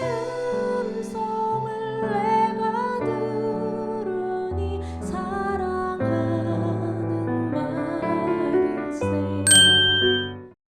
음성을 내가 들으니 사랑하는 말일세.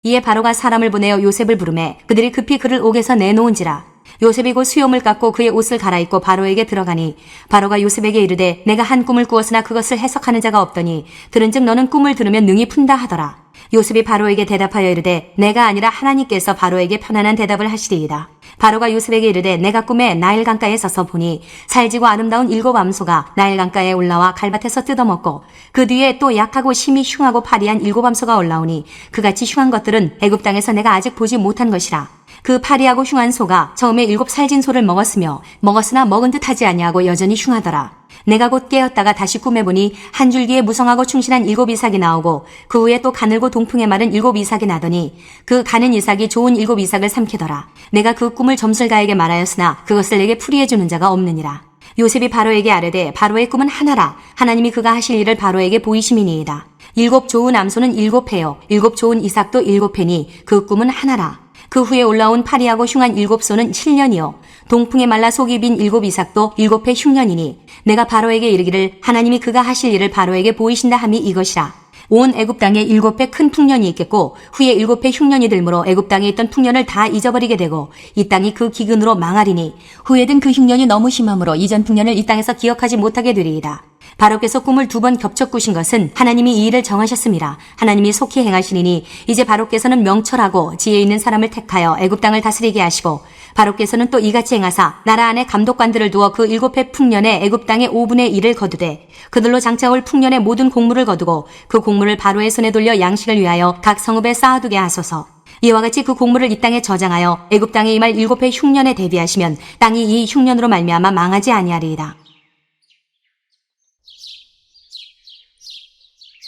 이에 바로가 사람을 보내어 요셉을 부르매 그들이 급히 그를 옥에서 내놓은지라. 요셉이 곧 수염을 깎고 그의 옷을 갈아입고 바로에게 들어가니 바로가 요셉에게 이르되 내가 한 꿈을 꾸었으나 그것을 해석하는 자가 없더니 들은즉 너는 꿈을 들으면 능히 푼다 하더라. 요셉이 바로에게 대답하여 이르되 내가 아니라 하나님께서 바로에게 편안한 대답을 하시리이다. 바로가 요셉에게 이르되 내가 꿈에 나일 강가에 서서 보니 살지고 아름다운 7 암소가 나일 강가에 올라와 갈밭에서 뜯어먹고 그 뒤에 또 약하고 심히 흉하고 파리한 7 암소가 올라오니 그같이 흉한 것들은 애굽 땅에서 내가 아직 보지 못한 것이라. 그 파리하고 흉한 소가 처음에 7 살진 소를 먹었으나 먹은 듯 하지 아니하고 여전히 흉하더라. 내가 곧 깨었다가 다시 꿈에 보니 한 줄기에 무성하고 충실한 7 이삭이 나오고 그 후에 또 가늘고 동풍에 마른 7 이삭이 나더니 그 가는 이삭이 좋은 7 이삭을 삼키더라. 내가 그 꿈을 점술가에게 말하였으나 그것을 내게 풀이해 주는 자가 없느니라. 요셉이 바로에게 아뢰되 바로의 꿈은 하나라. 하나님이 그가 하실 일을 바로에게 보이심이니이다. 7 좋은 암소는 7 회요 7 좋은 이삭도 7 회니 그 꿈은 하나라. 그 후에 올라온 파리하고 흉한 7 소는 7년이요 동풍에 말라 속이 빈 7 이삭도 7회 흉년이니 내가 바로에게 이르기를 하나님이 그가 하실 일을 바로에게 보이신다 함이 이것이라. 온 애굽 땅에 7회 큰 풍년이 있겠고 후에 7회 흉년이 들므로 애굽 땅에 있던 풍년을 다 잊어버리게 되고 이 땅이 그 기근으로 망하리니 후에 든 그 흉년이 너무 심함으로 이전 풍년을 이 땅에서 기억하지 못하게 되리이다. 바로께서 꿈을 2번 겹쳐 꾸신 것은 하나님이 이 일을 정하셨습니다. 하나님이 속히 행하시리니 이제 바로께서는 명철하고 지혜 있는 사람을 택하여 애굽 땅을 다스리게 하시고 바로께서는 또 이같이 행하사 나라 안에 감독관들을 두어 그 7회 풍년에 애굽 땅의 5분의 1을 거두되 그들로 장차올 풍년의 모든 곡물을 거두고 그 곡물을 바로의 손에 돌려 양식을 위하여 각 성읍에 쌓아두게 하소서. 이와 같이 그 곡물을 이 땅에 저장하여 애굽 땅에 임할 7회 흉년에 대비하시면 땅이 이 흉년으로 말미암아 망하지 아니하리이다.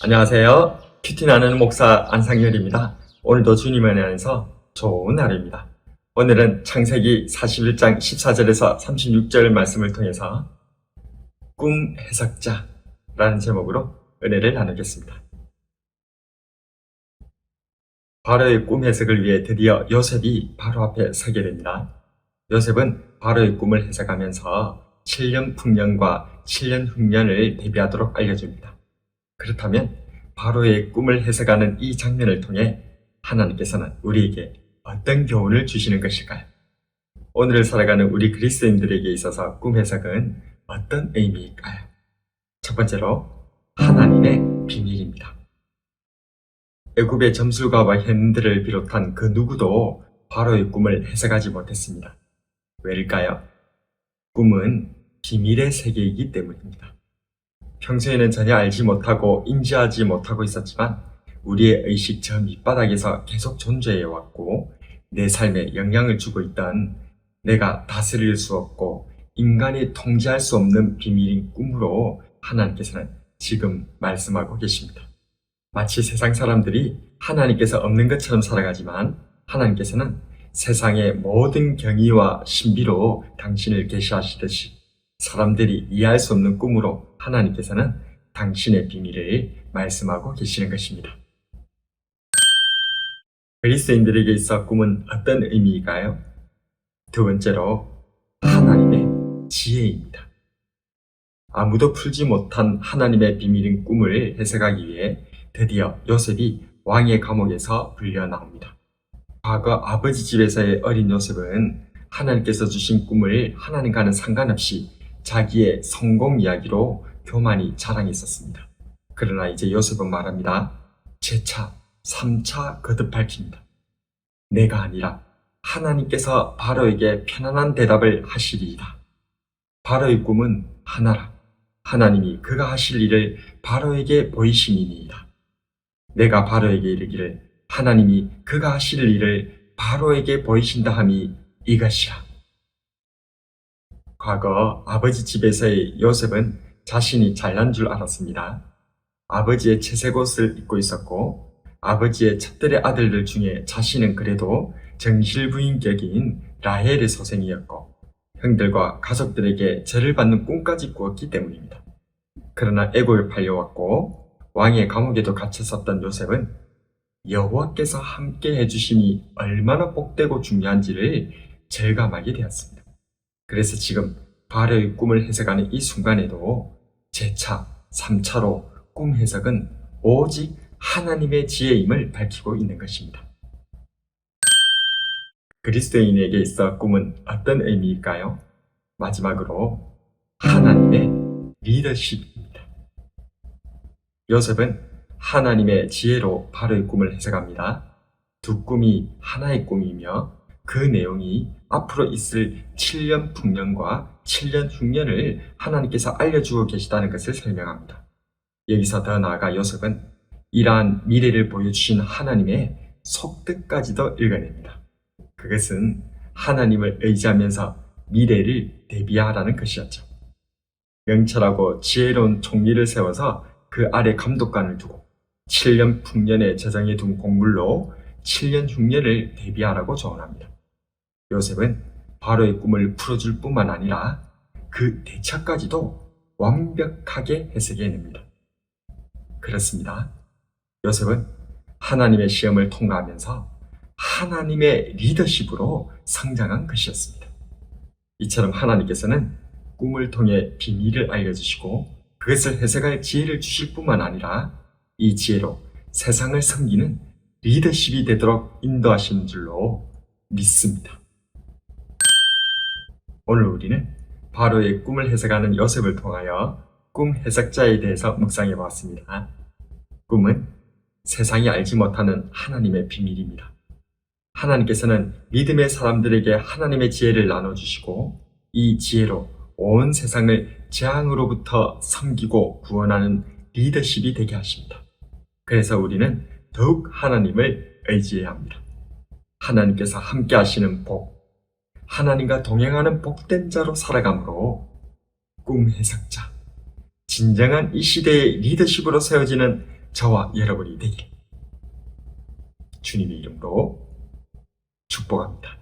안녕하세요. 큐티 나누는 목사 안상열입니다. 오늘도 주님을 안에서 좋은 하루입니다. 오늘은 창세기 41장 14절에서 36절 말씀을 통해서 꿈 해석자라는 제목으로 은혜를 나누겠습니다. 바로의 꿈 해석을 위해 드디어 요셉이 바로 앞에 서게 됩니다. 요셉은 바로의 꿈을 해석하면서 7년 풍년과 7년 흉년을 대비하도록 알려줍니다. 그렇다면 바로의 꿈을 해석하는 이 장면을 통해 하나님께서는 우리에게 어떤 교훈을 주시는 것일까요? 오늘을 살아가는 우리 그리스도인들에게 있어서 꿈 해석은 어떤 의미일까요? 첫 번째로 하나님의 비밀입니다. 애굽의 점술가와 현들을 비롯한 그 누구도 바로의 꿈을 해석하지 못했습니다. 왜일까요? 꿈은 비밀의 세계이기 때문입니다. 평소에는 전혀 알지 못하고 인지하지 못하고 있었지만 우리의 의식 저 밑바닥에서 계속 존재해 왔고 내 삶에 영향을 주고 있던 내가 다스릴 수 없고 인간이 통제할 수 없는 비밀인 꿈으로 하나님께서는 지금 말씀하고 계십니다. 마치 세상 사람들이 하나님께서 없는 것처럼 살아가지만 하나님께서는 세상의 모든 경위와 신비로 당신을 계시하시듯이 사람들이 이해할 수 없는 꿈으로 하나님께서는 당신의 비밀을 말씀하고 계시는 것입니다. 그리스도인들에게 있어 꿈은 어떤 의미일까요? 두 번째로 하나님의 지혜입니다. 아무도 풀지 못한 하나님의 비밀인 꿈을 해석하기 위해 드디어 요셉이 왕의 감옥에서 불려 나옵니다. 과거 아버지 집에서의 어린 요셉은 하나님께서 주신 꿈을 하나님과는 상관없이 자기의 성공 이야기로 교만히 자랑했었습니다. 그러나 이제 요셉은 말합니다. 재차 3차 거듭 밝힙니다. 내가 아니라 하나님께서 바로에게 편안한 대답을 하시리이다. 바로의 꿈은 하나라. 하나님이 그가 하실 일을 바로에게 보이심이니이다. 내가 바로에게 이르기를 하나님이 그가 하실 일을 바로에게 보이신다 함이 이것이라. 과거 아버지 집에서의 요셉은 자신이 잘난 줄 알았습니다. 아버지의 채색 옷을 입고 있었고 아버지의 첩들의 아들들 중에 자신은 그래도 정실부인격인 라헬의 소생이었고 형들과 가족들에게 죄를 받는 꿈까지 꾸었기 때문입니다. 그러나 애굽에 팔려왔고 왕의 감옥에도 갇혔었던 요셉은 여호와께서 함께 해주심이 얼마나 복되고 중요한지를 절감하게 되었습니다. 그래서 지금 바로의 꿈을 해석하는 이 순간에도 제4, 3차로 꿈 해석은 오직 하나님의 지혜임을 밝히고 있는 것입니다. 그리스도인에게 있어 꿈은 어떤 의미일까요? 마지막으로 하나님의 리더십입니다. 요셉은 하나님의 지혜로 바로의 꿈을 해석합니다. 두 꿈이 하나의 꿈이며 그 내용이 앞으로 있을 7년 풍년과 7년 흉년을 하나님께서 알려주고 계시다는 것을 설명합니다. 여기서 더 나아가 요셉은 이러한 미래를 보여주신 하나님의 속뜻까지도 읽어냅니다. 그것은 하나님을 의지하면서 미래를 대비하라는 것이었죠. 명철하고 지혜로운 총리를 세워서 그 아래 감독관을 두고 7년 풍년의 재정에 둔 곡물로 7년 흉년을 대비하라고 조언합니다. 요셉은 바로의 꿈을 풀어줄 뿐만 아니라 그 대처까지도 완벽하게 해석해냅니다. 그렇습니다. 요셉은 하나님의 시험을 통과하면서 하나님의 리더십으로 성장한 것이었습니다. 이처럼 하나님께서는 꿈을 통해 비밀을 알려주시고 그것을 해석할 지혜를 주실 뿐만 아니라 이 지혜로 세상을 섬기는 리더십이 되도록 인도하시는 줄로 믿습니다. 오늘 우리는 바로의 꿈을 해석하는 요셉을 통하여 꿈 해석자에 대해서 묵상해 보았습니다. 꿈은 세상이 알지 못하는 하나님의 비밀입니다. 하나님께서는 믿음의 사람들에게 하나님의 지혜를 나눠주시고 이 지혜로 온 세상을 재앙으로부터 섬기고 구원하는 리더십이 되게 하십니다. 그래서 우리는 더욱 하나님을 의지해야 합니다. 하나님께서 함께 하시는 복, 하나님과 동행하는 복된 자로 살아가므로 꿈 해석자, 진정한 이 시대의 리더십으로 세워지는 저와 여러분이 되길 주님의 이름으로 축복합니다.